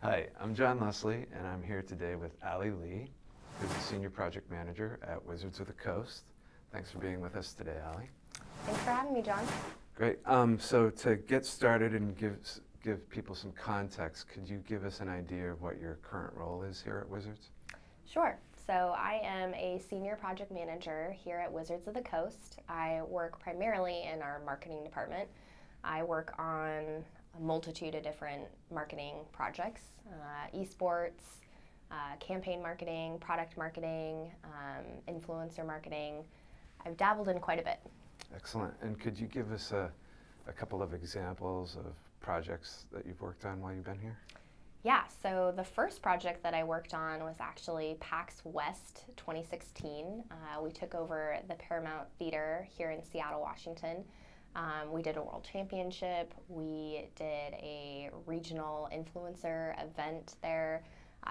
Hi, I'm John Leslie, and I'm here today with Allie Lee, who's the Senior Project Manager at Wizards of the Coast. Thanks for being with us today, Allie. Thanks for having me, John. Great. So to get started and give people some context, could you give us an idea of what your current role is here at Wizards? Sure. So I am a Senior Project Manager here at Wizards of the Coast. I work primarily in our marketing department. I work on a multitude of different marketing projects, esports, campaign marketing, product marketing, influencer marketing. I've dabbled in quite a bit. Excellent. And could you give us a couple of examples of projects that you've worked on while you've been here? Yeah, so the first project that I worked on was actually PAX West 2016. We took over the Paramount Theater here in Seattle, Washington. We did a world championship. We did a regional influencer event there,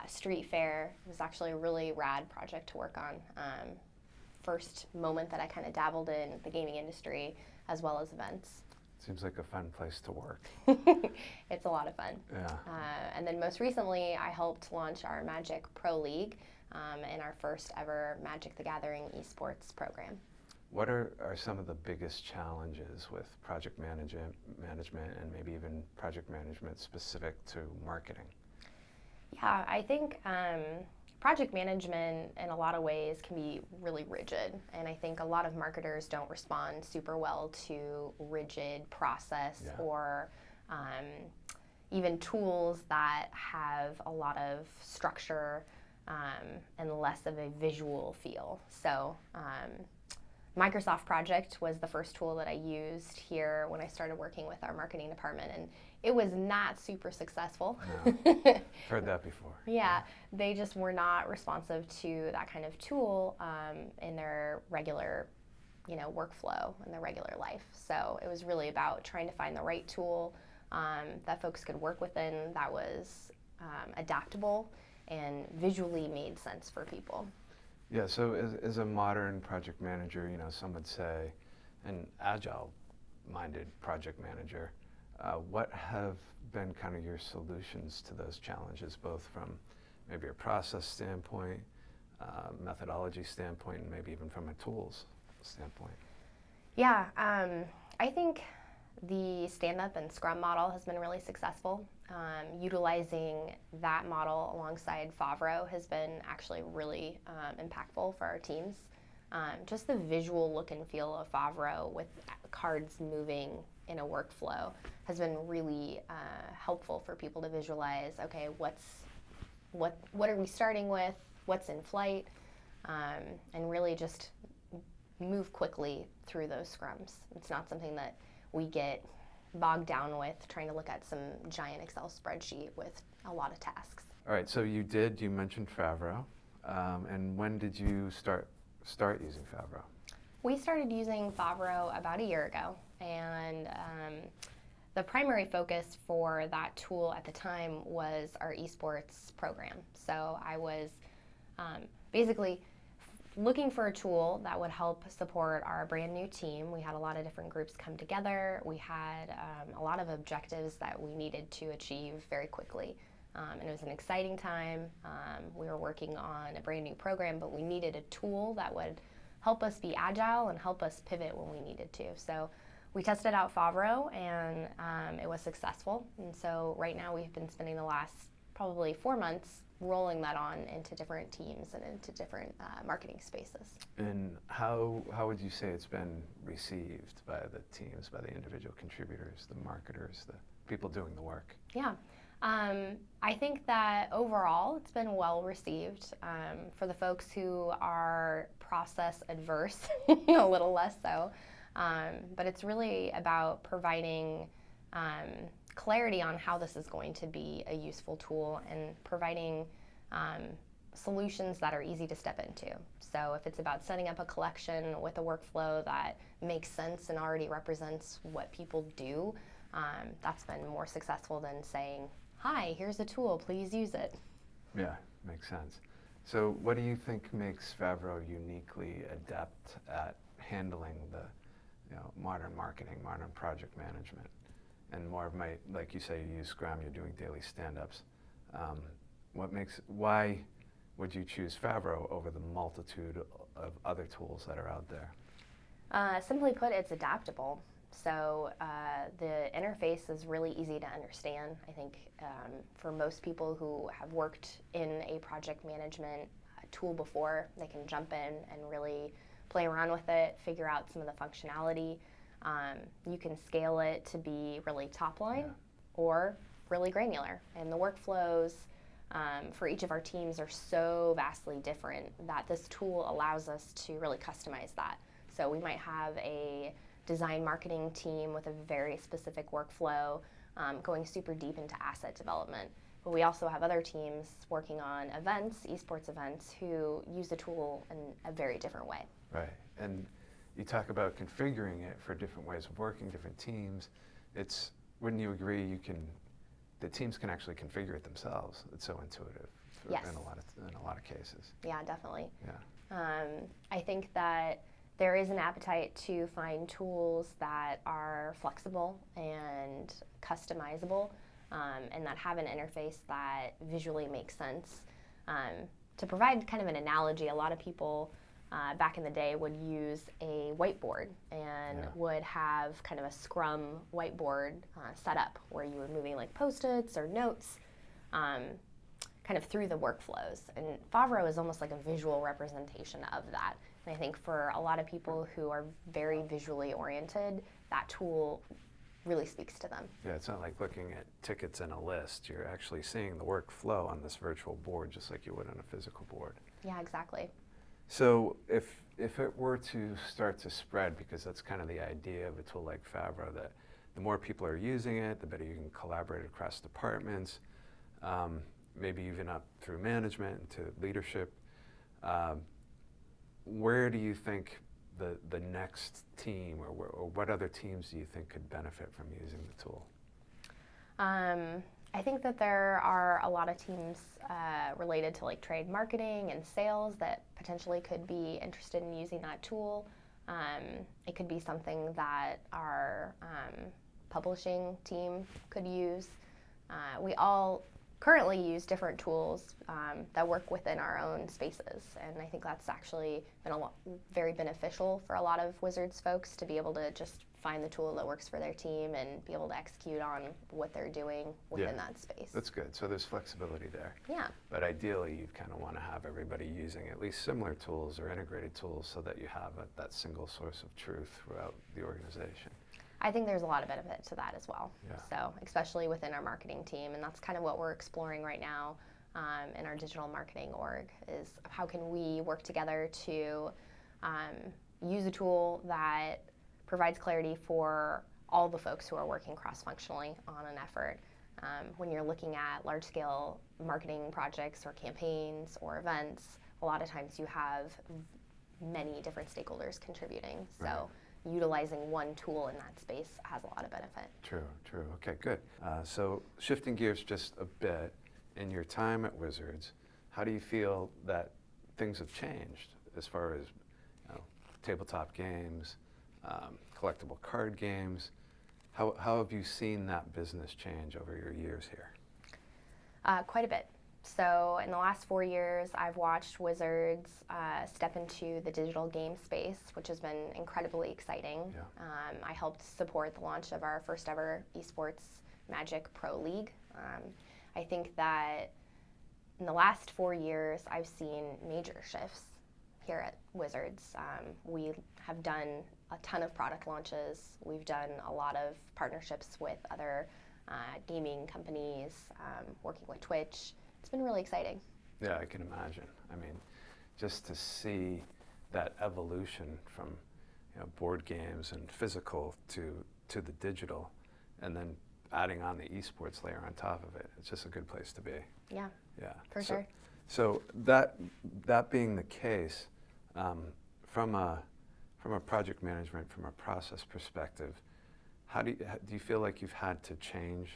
street fair. It was actually a really rad project to work on. First moment that I kind of dabbled in the gaming industry as well as events. Seems like a fun place to work. It's a lot of fun. Yeah. And then most recently, I helped launch our Magic Pro League and our first ever Magic the Gathering esports program. What are some of the biggest challenges with project management and maybe even project management specific to marketing? Yeah, I think project management in a lot of ways can be really rigid, and I think a lot of marketers don't respond super well to rigid process or even tools that have a lot of structure and less of a visual feel. So Microsoft Project was the first tool that I used here when I started working with our marketing department, and it was not super successful. No. Heard that before. Yeah, they just were not responsive to that kind of tool in their regular, workflow in their regular life. So it was really about trying to find the right tool that folks could work within that was adaptable and visually made sense for people. Yeah, so as a modern project manager, some would say an agile-minded project manager, what have been kind of your solutions to those challenges, both from maybe a process standpoint, methodology standpoint, and maybe even from a tools standpoint? Yeah, I think the stand-up and Scrum model has been really successful. Utilizing that model alongside Favro has been actually really impactful for our teams. Just the visual look and feel of Favro with cards moving in a workflow has been really helpful for people to visualize, okay, what are we starting with, what's in flight, and really just move quickly through those scrums. It's not something that we get bogged down with trying to look at some giant Excel spreadsheet with a lot of tasks. All right, so you mentioned Favro, and when did you start using Favro? We started using Favro about a year ago, and the primary focus for that tool at the time was our esports program. So I was basically looking for a tool that would help support our brand new team. We had a lot of different groups come together. We had a lot of objectives that we needed to achieve very quickly. And it was an exciting time. We were working on a brand new program, but we needed a tool that would help us be agile and help us pivot when we needed to. So we tested out Favro, and it was successful. And so right now we've been spending the last probably 4 months rolling that on into different teams and into different marketing spaces. And how would you say it's been received by the teams, by the individual contributors, the marketers, the people doing the work? Yeah, I think that overall it's been well received. For the folks who are process adverse, a little less so. But it's really about providing clarity on how this is going to be a useful tool and providing solutions that are easy to step into. So if it's about setting up a collection with a workflow that makes sense and already represents what people do, that's been more successful than saying, hi, here's a tool, please use it. Yeah, makes sense. So what do you think makes Favro uniquely adept at handling the modern marketing, modern project management, and more of like you say, you use Scrum, you're doing daily stand-ups. Why would you choose Favro over the multitude of other tools that are out there? Simply put, it's adaptable. So the interface is really easy to understand. I think for most people who have worked in a project management tool before, they can jump in and really play around with it, figure out some of the functionality. You can scale it to be really top line or really granular. And the workflows for each of our teams are so vastly different that this tool allows us to really customize that. So we might have a design marketing team with a very specific workflow going super deep into asset development. But we also have other teams working on events, esports events, who use the tool in a very different way. Right. And you talk about configuring it for different ways of working, different teams. Wouldn't you agree the teams can actually configure it themselves? It's so intuitive Yes. in a lot of cases. Yeah, definitely. Yeah. I think that there is an appetite to find tools that are flexible and customizable, and that have an interface that visually makes sense. To provide kind of an analogy, a lot of people back in the day would use a whiteboard and would have kind of a Scrum whiteboard set up where you were moving like Post-its or notes kind of through the workflows. And Favro is almost like a visual representation of that. And I think for a lot of people who are very visually oriented, that tool really speaks to them. Yeah, it's not like looking at tickets in a list. You're actually seeing the workflow on this virtual board just like you would on a physical board. Yeah, exactly. So if it were to start to spread, because that's kind of the idea of a tool like Favro, that the more people are using it, the better you can collaborate across departments, maybe even up through management to leadership. Where do you think the next team, or what other teams do you think could benefit from using the tool? I think that there are a lot of teams related to like trade marketing and sales that potentially could be interested in using that tool. It could be something that our publishing team could use. We all currently use different tools that work within our own spaces, and I think that's actually been very beneficial for a lot of Wizards folks to be able to just find the tool that works for their team and be able to execute on what they're doing within that space. That's good. So there's flexibility there. Yeah. But ideally, you kind of want to have everybody using at least similar tools or integrated tools so that you have that single source of truth throughout the organization. I think there's a lot of benefit to that as well. Yeah. So, especially within our marketing team, and that's kind of what we're exploring right now in our digital marketing org, is how can we work together to use a tool that provides clarity for all the folks who are working cross-functionally on an effort. When you're looking at large-scale marketing projects or campaigns or events, a lot of times you have many different stakeholders contributing. So. Right. Utilizing one tool in that space has a lot of benefit. True. Okay, good. So shifting gears just a bit, in your time at Wizards, how do you feel that things have changed as far as tabletop games, collectible card games? How have you seen that business change over your years here? Quite a bit. So in the last 4 years, I've watched Wizards step into the digital game space, which has been incredibly exciting. Yeah. I helped support the launch of our first ever esports Magic Pro League. I think that in the last 4 years, I've seen major shifts here at Wizards. We have done a ton of product launches. We've done a lot of partnerships with other gaming companies, working with Twitch. It's been really exciting. Yeah, I can imagine. I mean, just to see that evolution from board games and physical to the digital, and then adding on the esports layer on top of it, it's just a good place to be. Yeah. Yeah. For sure. So that being the case, from a project management, from a process perspective, how do you feel like you've had to change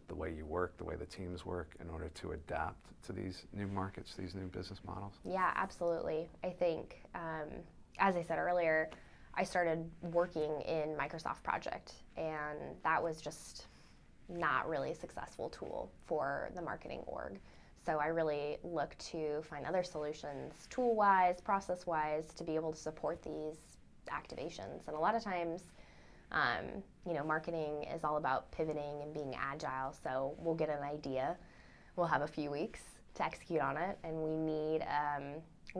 the way you work, the way the teams work, in order to adapt to these new markets, these new business models? Yeah, absolutely. I think, as I said earlier, I started working in Microsoft Project, and that was just not really successful tool for the marketing org. So I really look to find other solutions, tool-wise, process-wise, to be able to support these activations. And a lot of times, marketing is all about pivoting and being agile. So we'll get an idea, we'll have a few weeks to execute on it, and we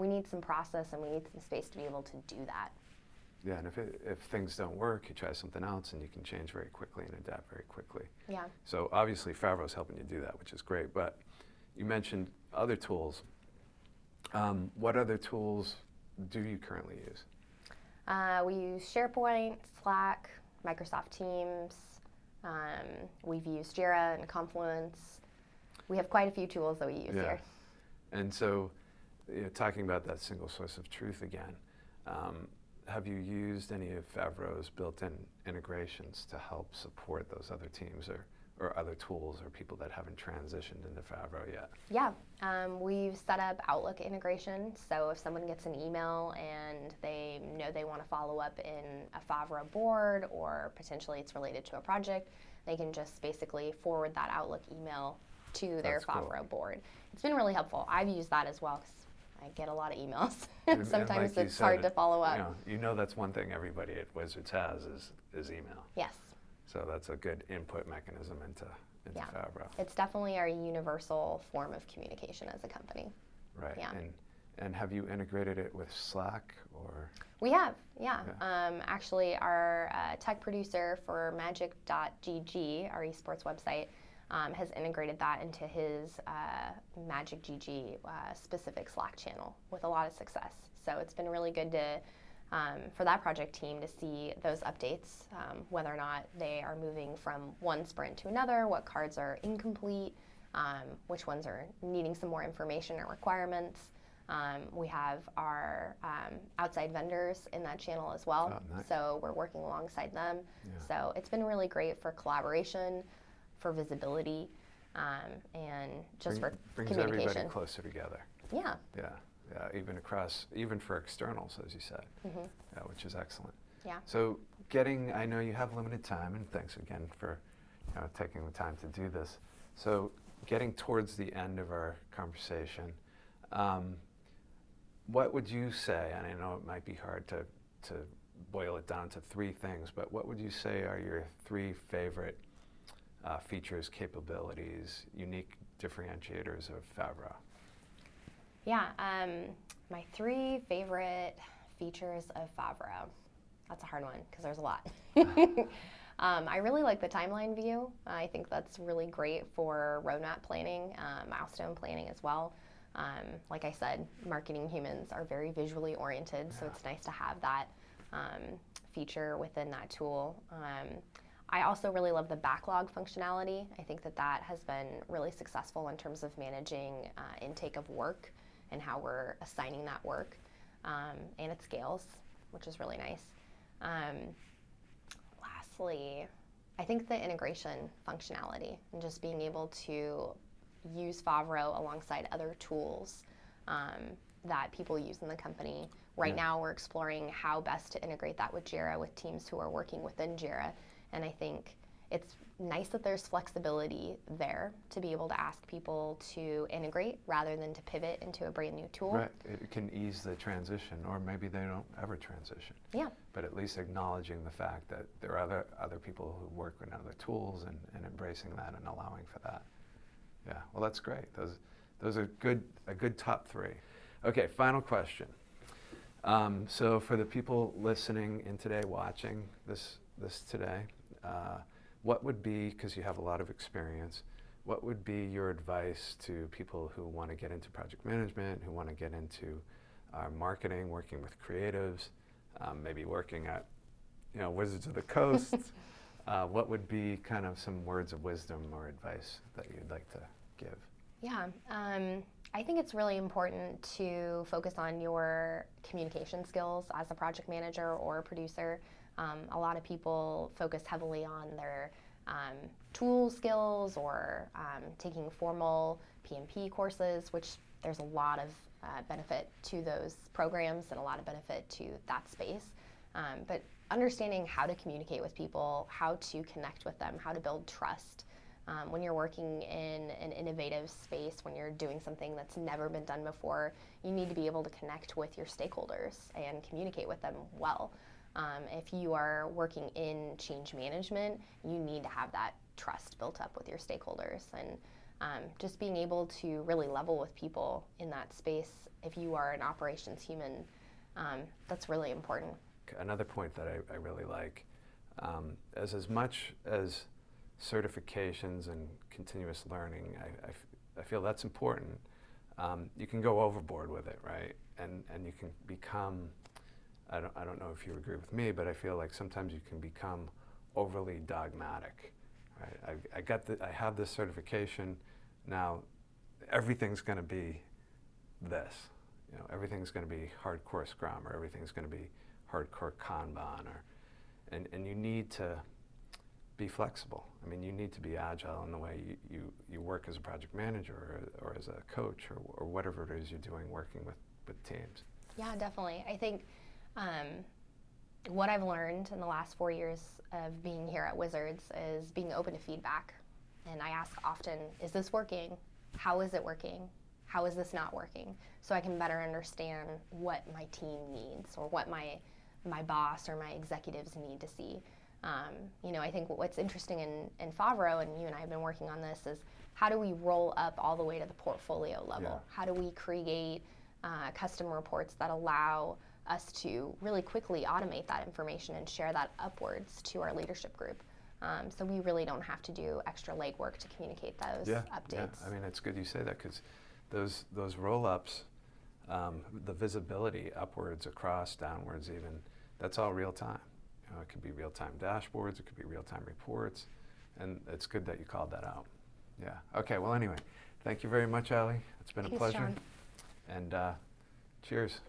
need some process and we need some space to be able to do that. Yeah, and if things don't work, you try something else, and you can change very quickly and adapt very quickly. Yeah. So obviously, Favro's helping you do that, which is great. But you mentioned other tools. What other tools do you currently use? We use SharePoint, Slack, Microsoft Teams. We've used JIRA and Confluence. We have quite a few tools that we use here. And so, talking about that single source of truth again, have you used any of Favro's built-in integrations to help support those other teams or other tools or people that haven't transitioned into Favro yet? Yeah, we've set up Outlook integration. So if someone gets an email and they know they want to follow up in a Favro board, or potentially it's related to a project, they can just basically forward that Outlook email to their Favro board. It's been really helpful. I've used that as well, because I get a lot of emails. Sometimes like it's hard to follow up. You know that's one thing everybody at Wizards has is email. Yes. So that's a good input mechanism into Favro. It's definitely our universal form of communication as a company. Right. Yeah. And have you integrated it with Slack or? We have, yeah. Actually, our tech producer for Magic.gg, our esports website, has integrated that into his Magic GG specific Slack channel with a lot of success. So it's been really good to for that project team to see those updates, whether or not they are moving from one sprint to another, what cards are incomplete, which ones are needing some more information or requirements. We have our outside vendors in that channel as well. Oh, nice. So we're working alongside them. Yeah. So it's been really great for collaboration, for visibility, and just for brings communication. Everybody closer together. Yeah. Yeah, even for externals, as you said, yeah, which is excellent. Yeah. So I know you have limited time, and thanks again for taking the time to do this. So getting towards the end of our conversation, what would you say, and I know it might be hard to boil it down to three things, but what would you say are your three favorite features, capabilities, unique differentiators of Favro? Yeah, my three favorite features of Favro. That's a hard one because there's a lot. I really like the timeline view. I think that's really great for roadmap planning, milestone planning as well. Like I said, marketing humans are very visually oriented, so it's nice to have that feature within that tool. I also really love the backlog functionality. I think that has been really successful in terms of managing intake of work and how we're assigning that work. And it scales, which is really nice. Lastly, I think the integration functionality and just being able to use Favro alongside other tools that people use in the company. Right now we're exploring how best to integrate that with JIRA, with teams who are working within JIRA. And I think it's nice that there's flexibility there to be able to ask people to integrate rather than to pivot into a brand new tool. Right, it can ease the transition, or maybe they don't ever transition. Yeah. But at least acknowledging the fact that there are other people who work with other tools and embracing that and allowing for that. Yeah, well that's great. Those are a good top three. Okay, final question. So for the people listening in today, watching this today, what would be, because you have a lot of experience, what would be your advice to people who want to get into project management, who want to get into marketing, working with creatives, maybe working at Wizards of the Coast? What would be kind of some words of wisdom or advice that you'd like to give? Yeah, I think it's really important to focus on your communication skills as a project manager or a producer. A lot of people focus heavily on their tool skills or taking formal PMP courses, which there's a lot of benefit to those programs and a lot of benefit to that space. But understanding how to communicate with people, how to connect with them, how to build trust When you're working in an innovative space, when you're doing something that's never been done before, you need to be able to connect with your stakeholders and communicate with them well. If you are working in change management, you need to have that trust built up with your stakeholders, and just being able to really level with people in that space. If you are an operations human, that's really important. Another point that I really like, as much as certifications and continuous learning, I feel that's important. You can go overboard with it, right? And you can become, I don't know if you agree with me, but I feel like sometimes you can become overly dogmatic, right? I have this certification, now everything's going to be this. You know, everything's going to be hardcore Scrum, or everything's going to be hardcore Kanban, and you need to be flexible. I mean, you need to be agile in the way you work as a project manager or as a coach or whatever it is you're doing working with teams. Yeah, definitely. I think what I've learned in the last 4 years of being here at Wizards is being open to feedback. And I ask often, is this working? How is it working? How is this not working? So I can better understand what my team needs, or what my boss or my executives need to see. You know, I think what's interesting in Favro, and you and I have been working on this, is how do we roll up all the way to the portfolio level? Yeah. How do we create custom reports that allow us to really quickly automate that information and share that upwards to our leadership group? So we really don't have to do extra legwork to communicate those updates. Yeah, I mean, it's good you say that, because those roll-ups, the visibility upwards, across, downwards even, that's all real time. You know, it could be real-time dashboards, it could be real-time reports, and it's good that you called that out. Yeah. Okay, well, anyway, thank you very much, Allie. It's been a pleasure. John. And cheers.